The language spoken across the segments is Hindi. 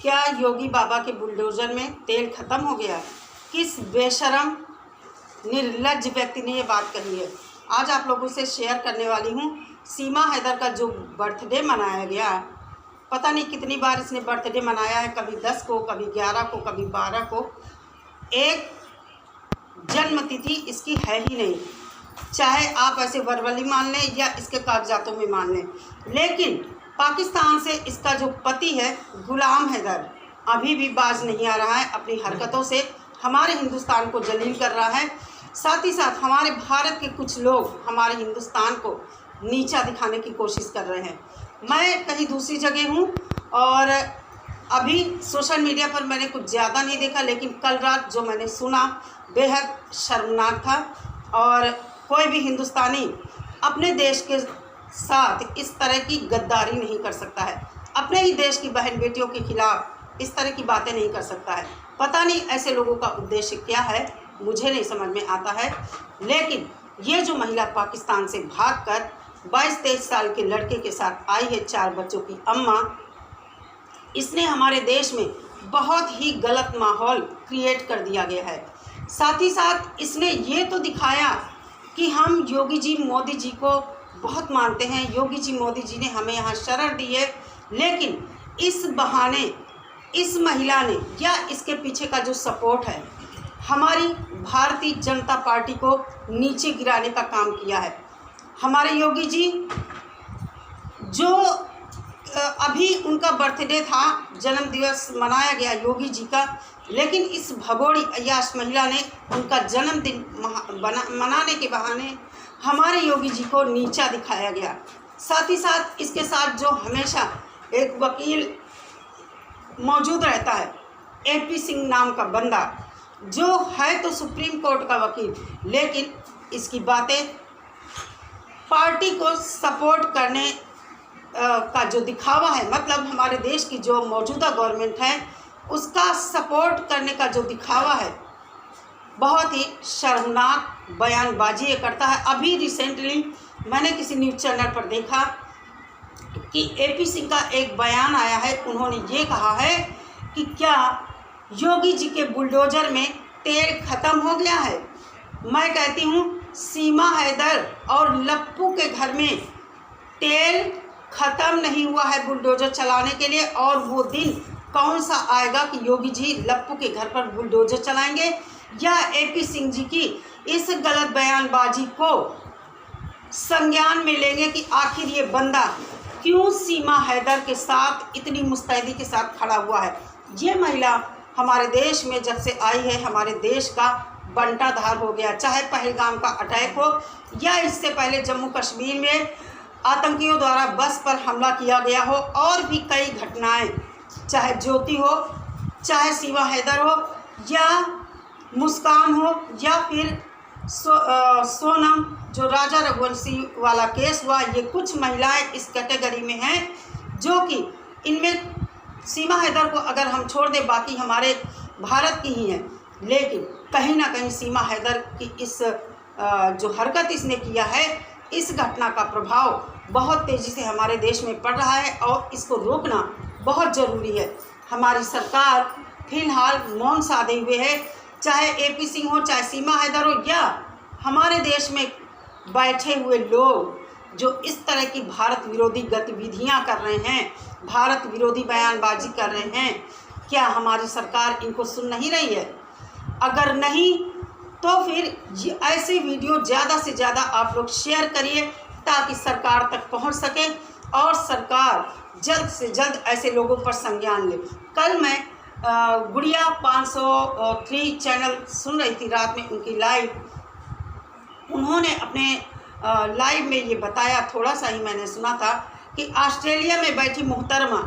क्या योगी बाबा के बुलडोजर में तेल खत्म हो गया? किस बेशरम निर्लज्ज व्यक्ति ने ये बात कही है? आज आप लोगों से शेयर करने वाली हूँ सीमा हैदर का जो बर्थडे मनाया गया। पता नहीं कितनी बार इसने बर्थडे मनाया है, कभी 10 को, कभी 11 को, कभी 12 को। एक जन्मतिथि इसकी है ही नहीं, चाहे आप ऐसे वर्बली मान लें या इसके कागजातों में मान लें। लेकिन पाकिस्तान से इसका जो पति है गुलाम हैदर अभी भी बाज नहीं आ रहा है। अपनी हरकतों से हमारे हिंदुस्तान को जलील कर रहा है। साथ ही साथ हमारे भारत के कुछ लोग हमारे हिंदुस्तान को नीचा दिखाने की कोशिश कर रहे हैं। मैं कहीं दूसरी जगह हूँ और अभी सोशल मीडिया पर मैंने कुछ ज़्यादा नहीं देखा, लेकिन कल रात जो मैंने सुना बेहद शर्मनाक था। और कोई भी हिंदुस्तानी अपने देश के साथ इस तरह की गद्दारी नहीं कर सकता है, अपने ही देश की बहन बेटियों के खिलाफ इस तरह की बातें नहीं कर सकता है। पता नहीं ऐसे लोगों का उद्देश्य क्या है, मुझे नहीं समझ में आता है। लेकिन ये जो महिला पाकिस्तान से भागकर 22-23 साल के लड़के के साथ आई है, 4 बच्चों की अम्मा, इसने हमारे देश में बहुत ही गलत माहौल क्रिएट कर दिया गया है। साथ ही साथ इसने ये तो दिखाया कि हम योगी जी मोदी जी को बहुत मानते हैं, योगी जी मोदी जी ने हमें यहाँ शरण दी है। लेकिन इस बहाने इस महिला ने या इसके पीछे का जो सपोर्ट है हमारी भारतीय जनता पार्टी को नीचे गिराने का काम किया है। हमारे योगी जी जो अभी उनका बर्थडे था, जन्म दिवस मनाया गया योगी जी का, लेकिन इस भगोड़ी अय्याश महिला ने उनका जन्मदिन मनाने के बहाने हमारे योगी जी को नीचा दिखाया गया। साथ ही साथ इसके साथ जो हमेशा एक वकील मौजूद रहता है, एपी सिंह नाम का बंदा, जो है तो सुप्रीम कोर्ट का वकील, लेकिन इसकी बातें पार्टी को सपोर्ट करने का जो दिखावा है, मतलब हमारे देश की जो मौजूदा गवर्नमेंट है उसका सपोर्ट करने का जो दिखावा है, बहुत ही शर्मनाक बयानबाजी ये करता है। अभी रिसेंटली मैंने किसी न्यूज़ चैनल पर देखा कि एपी सिंह का एक बयान आया है। उन्होंने ये कहा है कि क्या योगी जी के बुलडोजर में तेल खत्म हो गया है। मैं कहती हूँ सीमा हैदर और लप्पू के घर में तेल ख़त्म नहीं हुआ है बुलडोजर चलाने के लिए। और वो दिन कौन सा आएगा कि योगी जी लप्पू के घर पर बुलडोजर चलाएंगे या एपी सिंह जी की इस गलत बयानबाजी को संज्ञान में लेंगे कि आखिर ये बंदा क्यों सीमा हैदर के साथ इतनी मुस्तैदी के साथ खड़ा हुआ है। ये महिला हमारे देश में जब से आई है हमारे देश का बंटाधार हो गया, चाहे पहलगाम का अटैक हो या इससे पहले जम्मू कश्मीर में आतंकियों द्वारा बस पर हमला किया गया हो, और भी कई घटनाएं, चाहे ज्योति हो, चाहे सीमा हैदर हो, या मुस्कान हो, या फिर सोनम जो राजा रघुवंशी वाला केस हुआ। ये कुछ महिलाएं इस कैटेगरी में हैं जो कि इनमें सीमा हैदर को अगर हम छोड़ दें बाकी हमारे भारत की ही हैं, लेकिन कहीं ना कहीं सीमा हैदर की इस जो हरकत इसने किया है, इस घटना का प्रभाव बहुत तेज़ी से हमारे देश में पड़ रहा है और इसको रोकना बहुत ज़रूरी है। हमारी सरकार फिलहाल मौन साधे हुए है, चाहे एपी सिंह हो, चाहे सीमा हैदर हो, या हमारे देश में बैठे हुए लोग जो इस तरह की भारत विरोधी गतिविधियां कर रहे हैं, भारत विरोधी बयानबाजी कर रहे हैं। क्या हमारी सरकार इनको सुन नहीं रही है? अगर नहीं तो फिर ऐसे वीडियो ज़्यादा से ज़्यादा आप लोग शेयर करिए ताकि सरकार तक पहुंच सके और सरकार जल्द से जल्द ऐसे लोगों पर संज्ञान ले। कल मैं गुड़िया 503 चैनल सुन रही थी रात में, उनकी लाइव। उन्होंने अपने लाइव में ये बताया, थोड़ा सा ही मैंने सुना था, कि ऑस्ट्रेलिया में बैठी मुहतरमा,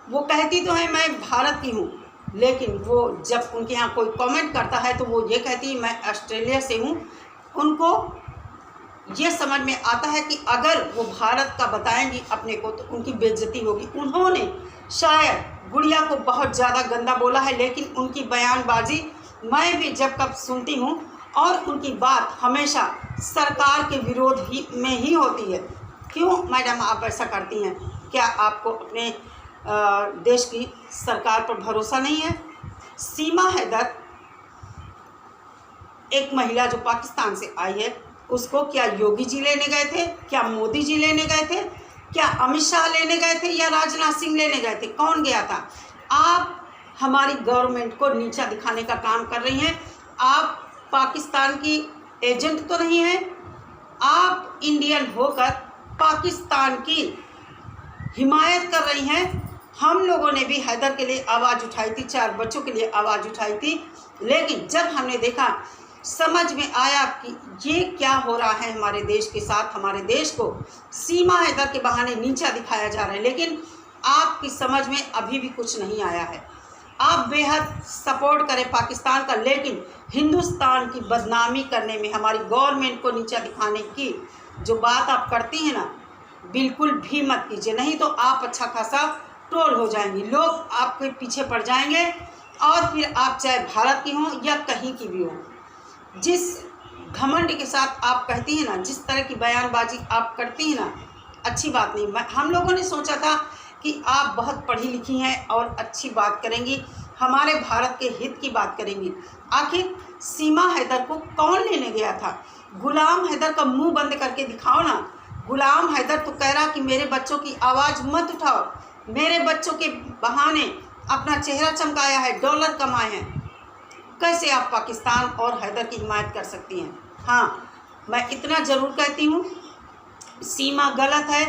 वो कहती तो है मैं भारत की हूँ, लेकिन वो जब उनके यहाँ कोई कमेंट करता है तो वो ये कहती है मैं ऑस्ट्रेलिया से हूँ। उनको ये समझ में आता है कि अगर वो भारत का बताएंगी अपने को तो उनकी बेइज्जती होगी। उन्होंने शायद गुड़िया को बहुत ज़्यादा गंदा बोला है, लेकिन उनकी बयानबाजी मैं भी जब कब सुनती हूँ और उनकी बात हमेशा सरकार के विरोध में ही होती है। क्यों मैडम आप ऐसा करती हैं? क्या आपको अपने देश की सरकार पर भरोसा नहीं है। सीमा हैदर एक महिला जो पाकिस्तान से आई है, उसको क्या योगी जी लेने गए थे, क्या मोदी जी लेने गए थे, क्या अमित शाह लेने गए थे, या राजनाथ सिंह लेने गए थे? कौन गया था? आप हमारी गवर्नमेंट को नीचा दिखाने का काम कर रही हैं। आप पाकिस्तान की एजेंट तो नहीं हैं, आप इंडियन होकर पाकिस्तान की हिमायत कर रही हैं। हम लोगों ने भी हैदर के लिए आवाज़ उठाई थी, 4 बच्चों के लिए आवाज़ उठाई थी, लेकिन जब हमने देखा, समझ में आया कि ये क्या हो रहा है हमारे देश के साथ, हमारे देश को सीमा हैदर के बहाने नीचा दिखाया जा रहा है, लेकिन आपकी समझ में अभी भी कुछ नहीं आया है। आप बेहद सपोर्ट करें पाकिस्तान का, लेकिन हिंदुस्तान की बदनामी करने में, हमारी गवर्नमेंट को नीचा दिखाने की जो बात आप करती हैं ना, बिल्कुल भी मत कीजिए, नहीं तो आप अच्छा खासा ट्रोल हो जाएंगी, लोग आपके पीछे पड़ जाएंगे, और फिर आप चाहे भारत की हों या कहीं की भी हो। जिस घमंड के साथ आप कहती हैं ना, जिस तरह की बयानबाजी आप करती हैं ना, अच्छी बात नहीं। हम लोगों ने सोचा था कि आप बहुत पढ़ी लिखी हैं और अच्छी बात करेंगी, हमारे भारत के हित की बात करेंगी। आखिर सीमा हैदर को कौन लेने गया था? गुलाम हैदर का मुंह बंद करके दिखाओ ना। गुलाम हैदर तो कह रहा कि मेरे बच्चों की आवाज़ मत उठाओ, मेरे बच्चों के बहाने अपना चेहरा चमकाया है, डॉलर कमाए हैं। कैसे आप पाकिस्तान और हैदर की हिमायत कर सकती हैं? हाँ, मैं इतना ज़रूर कहती हूँ, सीमा गलत है,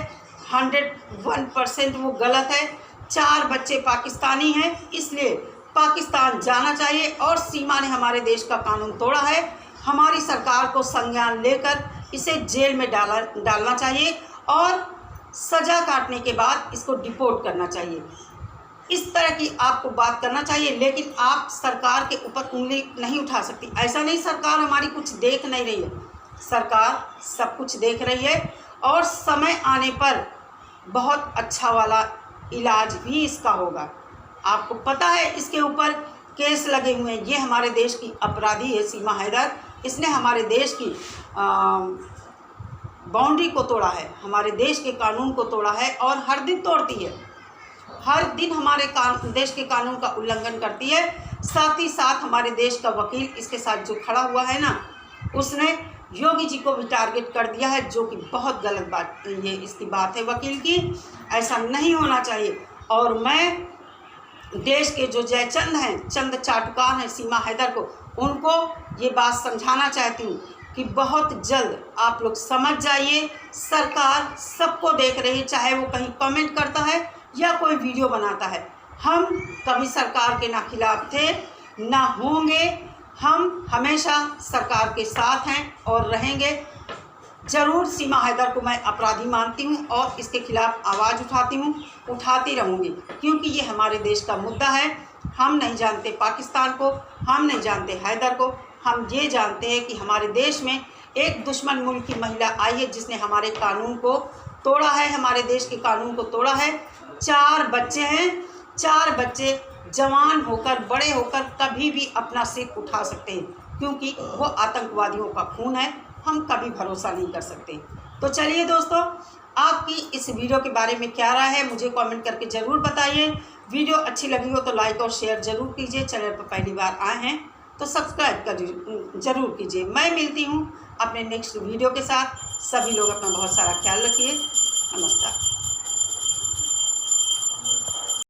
101% वो गलत है। 4 बच्चे पाकिस्तानी हैं, इसलिए पाकिस्तान जाना चाहिए, और सीमा ने हमारे देश का कानून तोड़ा है। हमारी सरकार को संज्ञान लेकर इसे जेल में डालना चाहिए, और सज़ा काटने के बाद इसको डिपोर्ट करना चाहिए। इस तरह की आपको बात करना चाहिए, लेकिन आप सरकार के ऊपर उंगली नहीं उठा सकती। ऐसा नहीं सरकार हमारी कुछ देख नहीं रही है, सरकार सब कुछ देख रही है, और समय आने पर बहुत अच्छा वाला इलाज भी इसका होगा। आपको पता है इसके ऊपर केस लगे हुए हैं। ये हमारे देश की अपराधी है सीमा हैदर, इसने हमारे देश की बाउंड्री को तोड़ा है, हमारे देश के कानून को तोड़ा है, और हर दिन तोड़ती है, हर दिन हमारे देश के कानून का उल्लंघन करती है। साथ ही साथ हमारे देश का वकील इसके साथ जो खड़ा हुआ है ना, उसने योगी जी को भी टारगेट कर दिया है, जो कि बहुत गलत बात, ये इसकी बात है वकील की। ऐसा नहीं होना चाहिए। और मैं देश के जो जयचंद हैं, चंद चाटुकार हैं सीमा हैदर को, उनको ये बात समझाना चाहती हूँ कि बहुत जल्द आप लोग समझ जाइए, सरकार सबको देख रही है, चाहे वो कहीं कमेंट करता है या कोई वीडियो बनाता है। हम कभी सरकार के ना खिलाफ थे ना होंगे, हम हमेशा सरकार के साथ हैं और रहेंगे। ज़रूर सीमा हैदर को मैं अपराधी मानती हूँ, और इसके खिलाफ आवाज़ उठाती हूँ, उठाती रहूँगी, क्योंकि ये हमारे देश का मुद्दा है। हम नहीं जानते पाकिस्तान को, हम नहीं जानते हैदर को, हम ये जानते हैं कि हमारे देश में एक दुश्मन मुल्क की महिला आई है, जिसने हमारे कानून को तोड़ा है, हमारे देश के कानून को तोड़ा है। 4 बच्चे हैं, 4 बच्चे जवान होकर, बड़े होकर कभी भी अपना सिर उठा सकते हैं, क्योंकि वो आतंकवादियों का खून है, हम कभी भरोसा नहीं कर सकते। तो चलिए दोस्तों, आपकी इस वीडियो के बारे में क्या राय है, मुझे कमेंट करके ज़रूर बताइए। वीडियो अच्छी लगी हो तो लाइक और शेयर ज़रूर कीजिए। चैनल पर पहली बार आए हैं तो सब्सक्राइब कर ज़रूर कीजिए। मैं मिलती हूँ अपने नेक्स्ट वीडियो के साथ। सभी लोग अपना बहुत सारा ख्याल रखिए। नमस्कार।